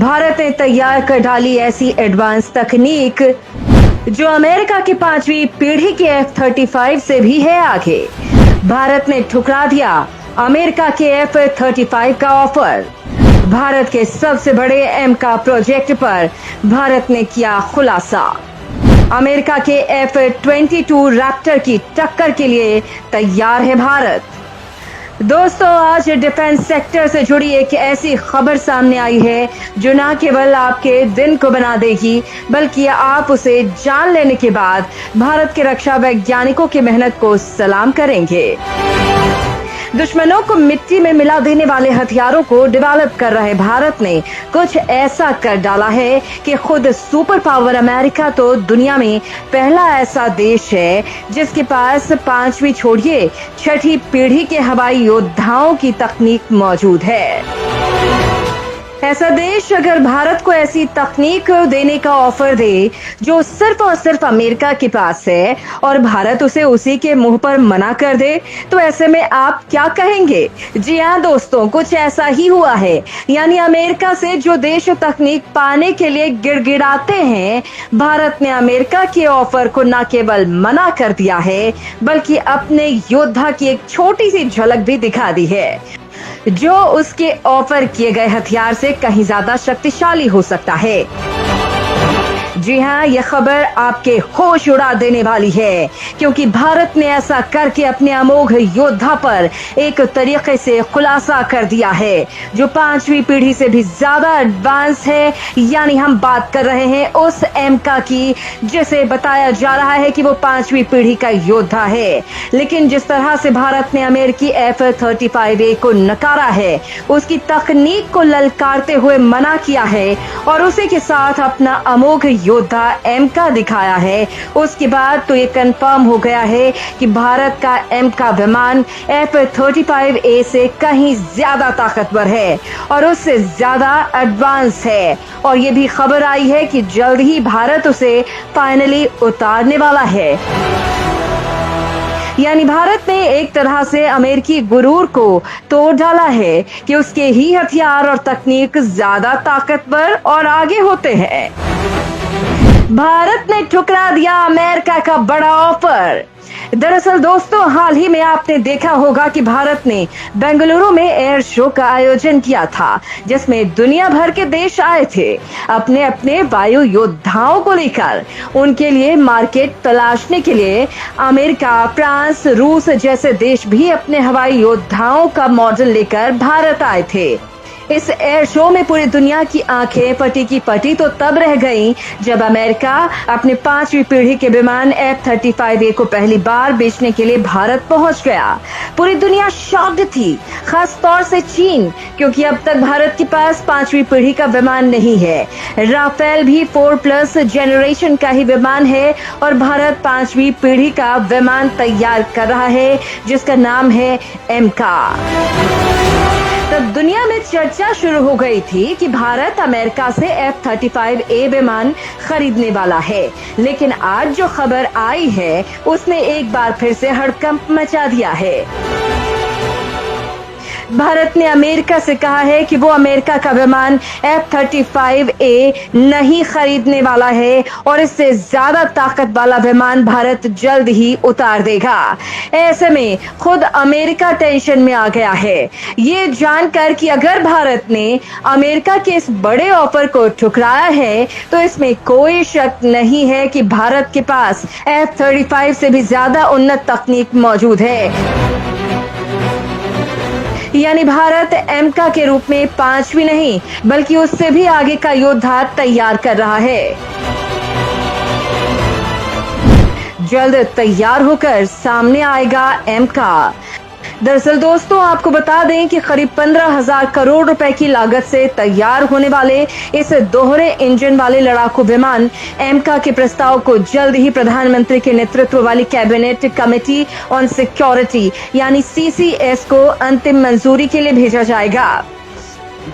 भारत ने तैयार कर डाली ऐसी एडवांस तकनीक जो अमेरिका की 5वीं पीढ़ी के F-35 से भी है आगे। भारत ने ठुकरा दिया अमेरिका के F-35 का ऑफर। भारत के सबसे बड़े एमका प्रोजेक्ट पर भारत ने किया खुलासा। अमेरिका के F-22 रैप्टर की टक्कर के लिए तैयार है भारत। दोस्तों, आज डिफेंस सेक्टर से जुड़ी एक ऐसी खबर सामने आई है जो न केवल आपके दिन को बना देगी, बल्कि आप उसे जान लेने के बाद भारत के रक्षा वैज्ञानिकों की मेहनत को सलाम करेंगे। दुश्मनों को मिट्टी में मिला देने वाले हथियारों को डेवलप कर रहे भारत ने कुछ ऐसा कर डाला है कि खुद सुपर पावर अमेरिका तो दुनिया में पहला ऐसा देश है जिसके पास 5वीं छोड़िए 6ठी पीढ़ी के हवाई योद्धाओं की तकनीक मौजूद है। ऐसा देश अगर भारत को ऐसी तकनीक देने का ऑफर दे जो सिर्फ और सिर्फ अमेरिका के पास है और भारत उसे उसी के मुंह पर मना कर दे, तो ऐसे में आप क्या कहेंगे? जी हाँ दोस्तों, कुछ ऐसा ही हुआ है। यानी अमेरिका से जो देश तकनीक पाने के लिए गिड़गिड़ाते हैं, भारत ने अमेरिका के ऑफर को न केवल मना कर दिया है बल्कि अपने योद्धा की एक छोटी सी झलक भी दिखा दी है जो उसके ऑफर किए गए हथियार से कहीं ज्यादा शक्तिशाली हो सकता है। जी हाँ, यह खबर आपके होश उड़ा देने वाली है, क्योंकि भारत ने ऐसा करके अपने अमोघ योद्धा पर एक तरीके से खुलासा कर दिया है जो 5वीं पीढ़ी से भी ज्यादा एडवांस है। यानी हम बात कर रहे हैं उस एमका की जिसे बताया जा रहा है कि वो 5वीं पीढ़ी का योद्धा है, लेकिन जिस तरह से भारत ने अमेरिकी F-35A को नकारा है, उसकी तकनीक को ललकारते हुए मना किया है और उसी के साथ अपना अमोघ योद्धा एमका दिखाया है, उसके बाद तो ये कंफर्म हो गया है कि भारत का एमका विमान F-35A से कहीं ज्यादा ताकतवर है और उससे ज्यादा एडवांस है। और ये भी खबर आई है कि जल्द ही भारत उसे फाइनली उतारने वाला है। यानी भारत ने एक तरह से अमेरिकी गुरूर को तोड़ डाला है कि उसके ही हथियार और तकनीक ज्यादा ताकतवर और आगे होते हैं। भारत ने ठुकरा दिया अमेरिका का बड़ा ऑफर। दरअसल दोस्तों, हाल ही में आपने देखा होगा कि भारत ने बेंगलुरु में एयर शो का आयोजन किया था, जिसमें दुनिया भर के देश आए थे अपने अपने वायु योद्धाओं को लेकर। उनके लिए मार्केट तलाशने के लिए अमेरिका, फ्रांस, रूस जैसे देश भी अपने हवाई योद्धाओं का मॉडल लेकर भारत आए थे। इस एयर शो में पूरी दुनिया की आंखें पटी की पटी तो तब रह गईं जब अमेरिका अपने 5वीं पीढ़ी के विमान F-35A को पहली बार बेचने के लिए भारत पहुंच गया। पूरी दुनिया शॉक्ड थी, खास तौर से चीन, क्योंकि अब तक भारत के पास 5वीं पीढ़ी का विमान नहीं है। राफेल भी 4+ जनरेशन का ही विमान है और भारत 5वीं पीढ़ी का विमान तैयार कर रहा है जिसका नाम है एमका। तब दुनिया में चर्चा शुरू हो गई थी कि भारत अमेरिका से F-35A विमान खरीदने वाला है, लेकिन आज जो खबर आई है उसने एक बार फिर से हड़कंप मचा दिया है। भारत ने अमेरिका से कहा है कि वो अमेरिका का विमान F-35A नहीं खरीदने वाला है और इससे ज्यादा ताकत वाला विमान भारत जल्द ही उतार देगा। ऐसे में खुद अमेरिका टेंशन में आ गया है, ये जानकर कि अगर भारत ने अमेरिका के इस बड़े ऑफर को ठुकराया है तो इसमें कोई शक नहीं है कि भारत के पास F-35 से भी ज्यादा उन्नत तकनीक मौजूद है। यानी भारत एमका के रूप में 5वीं नहीं बल्कि उससे भी आगे का योद्धा तैयार कर रहा है। जल्द तैयार होकर सामने आएगा एमका। दरअसल दोस्तों, आपको बता दें कि करीब 15,000 करोड़ रुपए की लागत से तैयार होने वाले इस दोहरे इंजन वाले लड़ाकू विमान एमका के प्रस्ताव को जल्द ही प्रधानमंत्री के नेतृत्व वाली कैबिनेट कमेटी ऑन सिक्योरिटी यानी CCS को अंतिम मंजूरी के लिए भेजा जाएगा।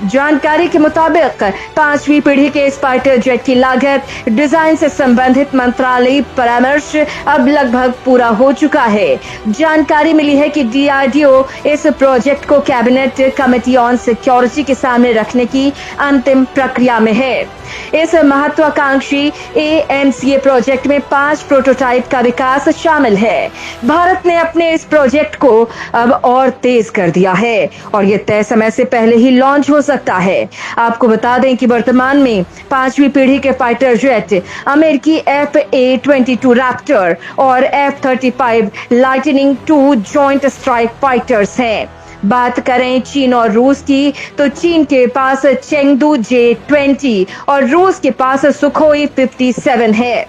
जानकारी के मुताबिक 5वीं पीढ़ी के इस फाइटर जेट की लागत, डिजाइन से संबंधित मंत्रालयी परामर्श अब लगभग पूरा हो चुका है। जानकारी मिली है कि DRDO इस प्रोजेक्ट को कैबिनेट कमेटी ऑन सिक्योरिटी के सामने रखने की अंतिम प्रक्रिया में है। इस महत्वाकांक्षी AMCA प्रोजेक्ट में 5 प्रोटोटाइप का विकास शामिल है। भारत ने अपने इस प्रोजेक्ट को अब और तेज कर दिया है और ये तय समय से पहले ही लॉन्च हो सकता है। आपको बता दें कि वर्तमान में 5वीं पीढ़ी के फाइटर जेट अमेरिकी F/A-22 रैप्टर और F-35 lightning II joint strike fighters हैं। बात करें चीन और रूस की, तो चीन के पास चेंगडू J-20 और रूस के पास सुखोई 57 है।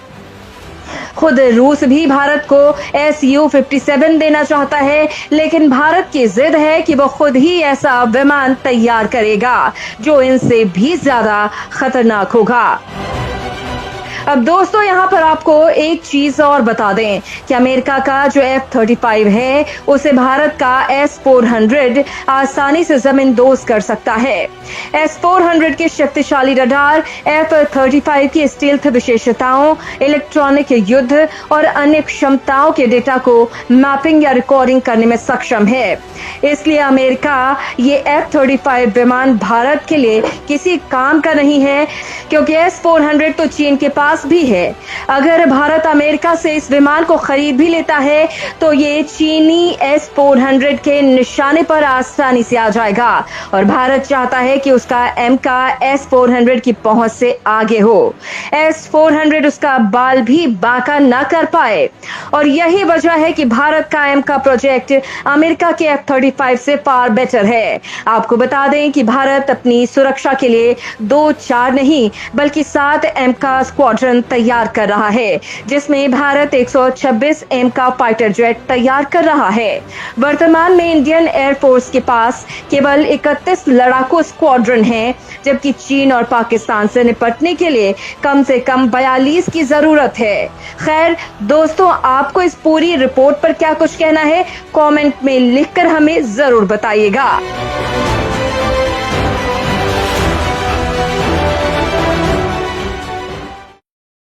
खुद रूस भी भारत को Su-57 देना चाहता है, लेकिन भारत की जिद है कि वो खुद ही ऐसा विमान तैयार करेगा जो इनसे भी ज्यादा खतरनाक होगा। अब दोस्तों यहाँ पर आपको एक चीज और बता दें कि अमेरिका का जो F-35 है उसे भारत का S-400 आसानी से जमींदोज कर सकता है। S-400 के शक्तिशाली रडार F-35 की स्टील्थ विशेषताओं, इलेक्ट्रॉनिक युद्ध और अन्य क्षमताओं के डेटा को मैपिंग या रिकॉर्डिंग करने में सक्षम है। इसलिए अमेरिका ये F-35 विमान भारत के लिए किसी काम का नहीं है, क्योंकि S-400 तो चीन के पास भी है। अगर भारत अमेरिका से इस विमान को खरीद भी लेता है तो ये चीनी S-400 के निशाने पर आसानी से आ जाएगा और भारत चाहता है कि उसका MK S-400 की पहुंच से आगे हो। S-400 उसका बाल भी बांका ना कर पाए और यही वजह है कि भारत का MK प्रोजेक्ट अमेरिका के F-35 से फार बेटर है। आपको बता दें कि भारत अपनी सुरक्षा के लिए 2-4 नहीं बल्कि 7 MK स्क्वाड्रन तैयार कर रहा है, जिसमें भारत 126 MK फाइटर जेट तैयार कर रहा है। वर्तमान में इंडियन एयरफोर्स के पास केवल 31 लड़ाकू स्क्वाड्रन हैं, जबकि चीन और पाकिस्तान से निपटने के लिए कम से कम 42 की जरूरत है। खैर दोस्तों, आपको इस पूरी रिपोर्ट पर क्या कुछ कहना है, कमेंट में लिखकर हमें जरूर बताइएगा।